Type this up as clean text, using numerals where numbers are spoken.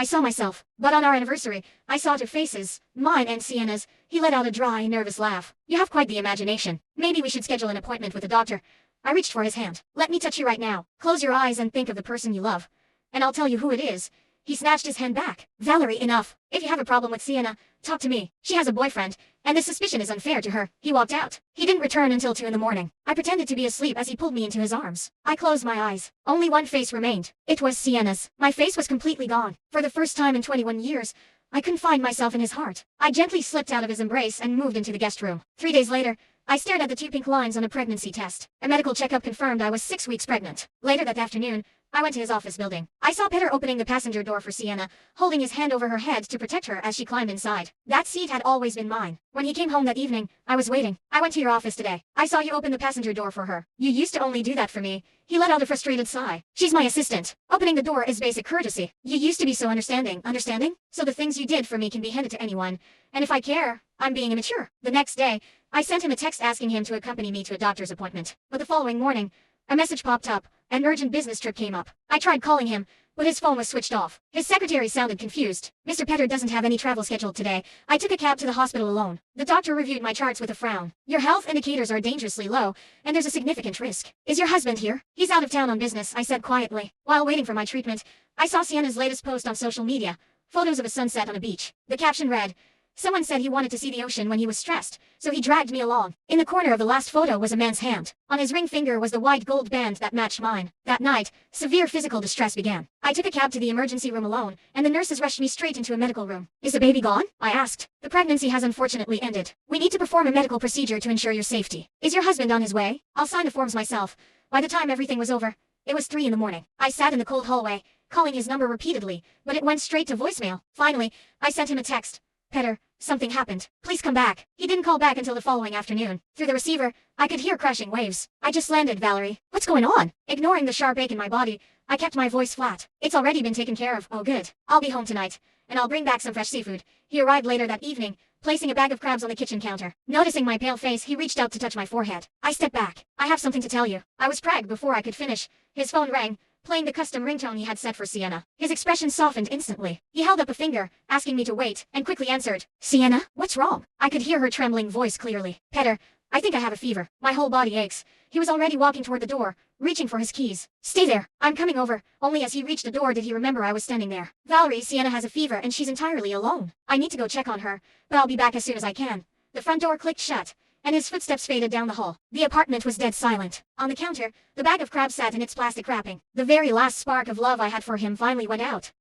I saw myself. But on our anniversary, I saw two faces, mine and Sienna's. He let out a dry, nervous laugh. You have quite the imagination. Maybe we should schedule an appointment with a doctor. I reached for his hand. Let me touch you right now. Close your eyes and think of the person you love. And I'll tell you who it is. He snatched his hand back. Valerie, enough. If you have a problem with Sienna, talk to me. She has a boyfriend, and this suspicion is unfair to her. He walked out. He didn't return until 2 in the morning. I pretended to be asleep as he pulled me into his arms. I closed my eyes. Only one face remained. It was Sienna's. My face was completely gone. For the first time in 21 years, I couldn't find myself in his heart. I gently slipped out of his embrace and moved into the guest room. 3 days later, I stared at the 2 pink lines on a pregnancy test. A medical checkup confirmed I was 6 weeks pregnant. Later that afternoon, I went to his office building. I saw Peter opening the passenger door for Sienna, holding his hand over her head to protect her as she climbed inside. That seat had always been mine. When he came home that evening, I was waiting. I went to your office today. I saw you open the passenger door for her. You used to only do that for me. He let out a frustrated sigh. She's my assistant. Opening the door is basic courtesy. You used to be so understanding. Understanding? So the things you did for me can be handed to anyone. And if I care, I'm being immature. The next day, I sent him a text asking him to accompany me to a doctor's appointment. But the following morning, a message popped up. An urgent business trip came up. I tried calling him, but his phone was switched off. His secretary sounded confused. Mr. Petter doesn't have any travel scheduled today. I took a cab to the hospital alone. The doctor reviewed my charts with a frown. Your health indicators are dangerously low, and there's a significant risk. Is your husband here? He's out of town on business, I said quietly. While waiting for my treatment, I saw Sienna's latest post on social media. Photos of a sunset on a beach. The caption read, "Someone said he wanted to see the ocean when he was stressed, so he dragged me along." In the corner of the last photo was a man's hand. On his ring finger was the white gold band that matched mine. That night, severe physical distress began. I took a cab to the emergency room alone, and the nurses rushed me straight into a medical room. "Is the baby gone?" I asked. "The pregnancy has unfortunately ended. We need to perform a medical procedure to ensure your safety. Is your husband on his way? I'll sign the forms myself." By the time everything was over, it was 3 in the morning. I sat in the cold hallway, calling his number repeatedly, but it went straight to voicemail. Finally, I sent him a text. "Petter, something happened. Please come back." He didn't call back until the following afternoon. Through the receiver, I could hear crashing waves. "I just landed, Valerie. What's going on?" Ignoring the sharp ache in my body, I kept my voice flat. "It's already been taken care of." "Oh good. I'll be home tonight, and I'll bring back some fresh seafood." He arrived later that evening, placing a bag of crabs on the kitchen counter. Noticing my pale face, he reached out to touch my forehead. I stepped back. "I have something to tell you." I was pragged before I could finish. His phone rang, playing the custom ringtone he had set for Sienna. His expression softened instantly. He held up a finger, asking me to wait, and quickly answered, "Sienna, what's wrong?" I could hear her trembling voice clearly. "Petter, I think I have a fever. My whole body aches." He was already walking toward the door, reaching for his keys. "Stay there. I'm coming over." Only as he reached the door did he remember I was standing there. "Valerie, Sienna has a fever and she's entirely alone. I need to go check on her, but I'll be back as soon as I can." The front door clicked shut, and his footsteps faded down the hall. The apartment was dead silent. On the counter, the bag of crabs sat in its plastic wrapping. The very last spark of love I had for him finally went out.